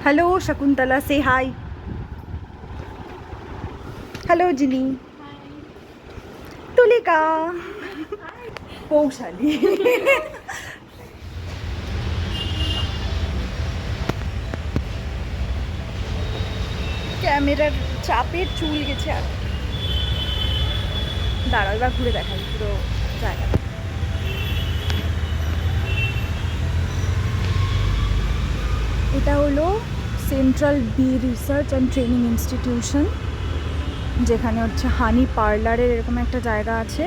Hello Shakuntala से हाय। Hello जिनी। तुलिका পৌশালী। ক্যামেরার চাপের চুল গেছে আর দাঁড়াও এবার ঘুরে দেখাই পুরো জায়গাটা। এটা হলো central bee research and training institution, যেখানে হচ্ছে হানি পার্লারের এরকম একটা জায়গা আছে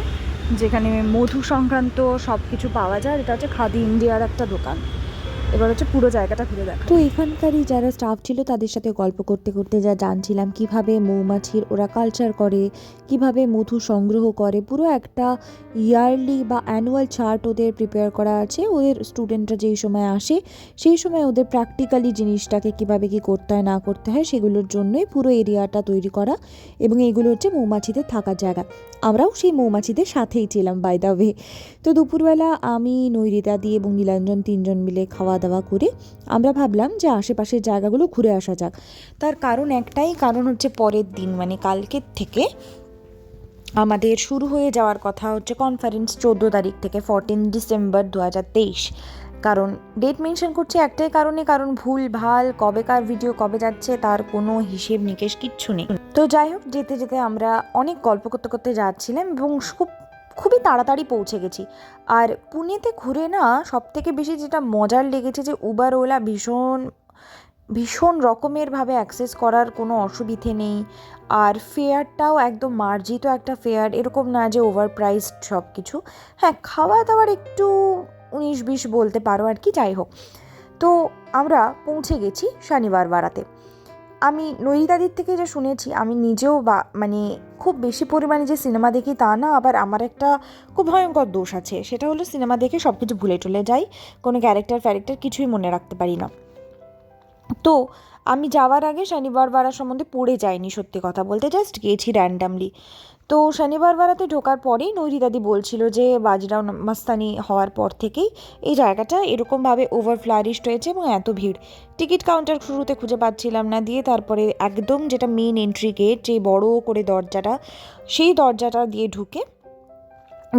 যেখানে মধু সংক্রান্ত সব কিছু পাওয়া যায়। এটা হচ্ছে খাদি ইন্ডিয়ার একটা দোকান। এবার হচ্ছে পুরো জায়গাটা ঘুরে দেখা। তো এখানকারই যারা স্টাফ ছিল তাদের সাথে গল্প করতে করতে যা জানছিলাম কিভাবে মৌমাছির ওরা কালচার করে, কিভাবে মধু সংগ্রহ করে, পুরো একটা ইয়ারলি বা অ্যানুয়াল চার্ট ওদের প্রিপেয়ার করা আছে। ওদের স্টুডেন্টরা যেই সময় আসে সেই সময় ওদের প্র্যাকটিক্যালি জিনিসটাকে কিভাবে কি করতে হয় না করতে হয় সেগুলোর জন্যই পুরো এরিয়াটা তৈরি করা। এবং এইগুলো হচ্ছে মৌমাছিদের থাকার জায়গা। আমরাও সেই মৌমাছিদের সাথেই ছিলাম বাই দ্য ওয়ে। তো দুপুরবেলা আমি নৈরিতা দিয়ে এবং নীলাঞ্জন তিনজন মিলে খাওয়া দাওয়া করে আমরা ভাবলাম যে আশেপাশের জায়গাগুলো ঘুরে আসা যাক। তার কারণ একটাই, কারণ হচ্ছে পরের দিন মানে কালকের থেকে আমাদের শুরু হয়ে যাওয়ার কথা হচ্ছে কনফারেন্স 14 তারিখ থেকে 14 ডিসেম্বর 2023। কারণ ডেট মেনশন করছে একটাই কারণে, কারণ ভুল ভাল কবেকার ভিডিও কবে যাচ্ছে তার কোনো হিসেব নিকেশ কিচ্ছু নেই। তো যাই হোক, যেতে যেতে আমরা অনেক গল্প করতে করতে যাচ্ছিলাম এবং খুবই তাড়াতাড়ি পৌঁছে গেছি। আর পুনেতে ঘুরে না সবথেকে বেশি যেটা মজার লেগেছে যে উবার ওলা ভীষণ ভীষণ রকমেরভাবে অ্যাক্সেস করার কোনো অসুবিধে নেই। আর ফেয়ারটাও একদম মার্জিত একটা ফেয়ার, এরকম না যে ওভার প্রাইসড সব কিছু। হ্যাঁ, খাওয়া দাওয়ার একটু 19-20 বলতে পারো আর কি। যাই হোক, তো আমরা পৌঁছে গেছি শনিবার বারাতে। আমি নৈরিতাদির থেকে যে শুনেছি, আমি নিজেও মানে খুব বেশি পরিমাণে যে সিনেমা দেখি তা না, আবার আমার একটা খুব ভয়ঙ্কর দোষ আছে, সেটা হলো সিনেমা দেখে সব কিছু ভুলে টুলে যাই, কোনো ক্যারেক্টার কিছুই মনে রাখতে পারি না। তো আমি যাওয়ার আগে শনিবার বারা সম্বন্ধে পড়ে যাইনি, সত্যি কথা বলতে, জাস্ট গিয়েছি র্যান্ডামলি। তো শনিবার বারাতে ঢোকার পরেই নৈরিতাদি বলছিল যে বাজিরাও মাস্তানি হওয়ার পর থেকেই এই জায়গাটা এরকমভাবে ওভার ফ্লারিশড হয়েছে এবং এত ভিড়। টিকিট কাউন্টার শুরুতে খুঁজে পাচ্ছিলাম না, দিয়ে তারপরে একদম যেটা মেন এন্ট্রি গেট, যে বড় করে দরজাটা, সেই দরজাটা দিয়ে ঢুকে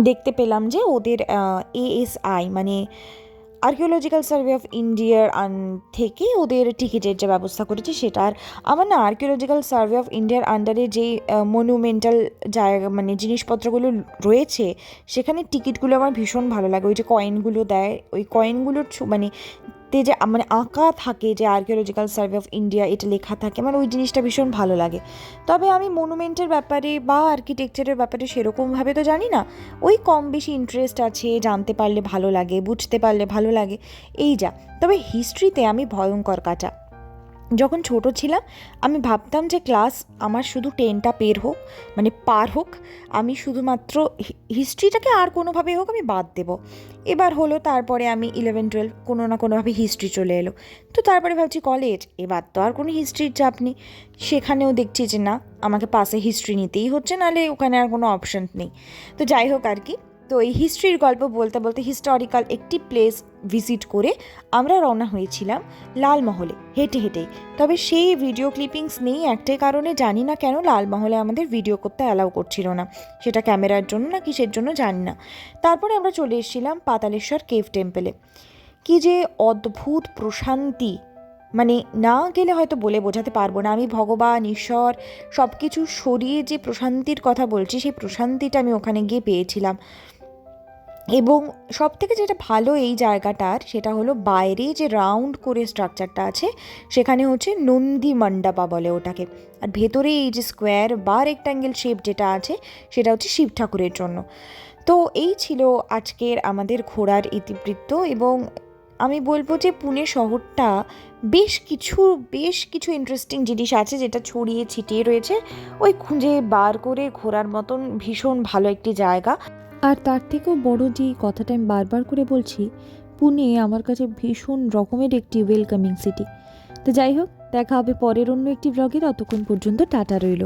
দেখতে পেলাম যে ওদের ASI মানে আর্কিওলজিক্যাল সার্ভে অফ ইন্ডিয়ার থেকে ওদের টিকিটের যে ব্যবস্থা করেছে সেটা। আর আমার না আর্কিওলজিক্যাল সার্ভে অফ ইন্ডিয়ার আন্ডারে যেই মনুমেন্টাল জায়গা মানে জিনিসপত্রগুলো রয়েছে সেখানে টিকিটগুলো আমার ভীষণ ভালো লাগে। ওই যে কয়েনগুলো দেয়, ওই কয়েনগুলোর মানে যে মানে আঁকা থাকে যে আর্কিওলজিক্যাল সার্ভে অফ ইন্ডিয়া এটা লেখা থাকে, আমার ওই জিনিসটা ভীষণ ভালো লাগে। তবে আমি মনুমেন্টের ব্যাপারে বা আর্কিটেকচারের ব্যাপারে সেরকমভাবে তো জানি না, ওই কম বেশি ইন্টারেস্ট আছে, জানতে পারলে ভালো লাগে, বুঝতে পারলে ভালো লাগে, এই যা। তবে হিস্ট্রিতে আমি ভয়ঙ্কর কাঁচা। যখন ছোট ছিলাম আমি ভাবতাম যে ক্লাস আমার শুধু 10টা পার হোক, আমি শুধুমাত্র হিস্ট্রিটাকে আর কোনোভাবেই হোক আমি বাদ দেব। এবার হলো তারপরে আমি 11-12 কোনো না কোনোভাবে হিস্ট্রি চলে এলো। তো তারপরে ভাবছি কলেজ, এবার তো আর কোনো হিস্ট্রির চাপ নেই। সেখানেও দেখছি যে না, আমাকে পাশে হিস্ট্রি নিতেই হচ্ছে, নাহলে ওখানে আর কোনো অপশান নেই। তো যাই হোক আর কি, তো এই হিস্ট্রির গল্প বলতে বলতে হিস্টোরিক্যাল একটি প্লেস ভিজিট করে আমরা রওনা হয়েছিলাম লালমহলে হেঁটে হেঁটেই। তবে সেই ভিডিও ক্লিপিংস নেই একটাই কারণে, জানি না কেন লালমহলে আমাদের ভিডিও করতে অ্যালাউ করছিল না, সেটা ক্যামেরার জন্য না কিসের জন্য জানি না। তারপরে আমরা চলে এসেছিলাম পাতালেশ্বর কেভ টেম্পলে। কি যে অদ্ভুত প্রশান্তি, মানে না গেলে হয়তো বলে বোঝাতে পারবো না। আমি ভগবান ঈশ্বর সব কিছু সরিয়ে যে প্রশান্তির কথা বলছি, সেই প্রশান্তিটা আমি ওখানে গিয়ে পেয়েছিলাম। এবং সব থেকে যেটা ভালো এই জায়গাটার সেটা হলো বাইরে যে রাউন্ড করে স্ট্রাকচারটা আছে সেখানে হচ্ছে নন্দী মণ্ডপা বলে ওটাকে, আর ভেতরে এই যে স্কোয়ার বা রেক্ট্যাঙ্গেল শেপ যেটা আছে সেটা হচ্ছে শিব ঠাকুরের জন্য। তো এই ছিল আজকের আমাদের ঘোরার ইতিবৃত্ত। এবং আমি বলবো যে পুনে শহরটা বেশ কিছু ইন্টারেস্টিং জিনিস আছে যেটা ছড়িয়ে ছিটিয়ে রয়েছে, ওই খুঁজে বার করে ঘোরার মতন ভীষণ ভালো একটি জায়গা। আর তার থেকেও বড় যে কথাটা আমি বারবার করে বলছি, পুনে আমার কাছে ভীষণ রকমের একটি ওয়েলকামিং সিটি। তো যাই হোক, দেখা হবে পরের অন্য একটি ব্লগে। ততক্ষণ পর্যন্ত টাটা রইল।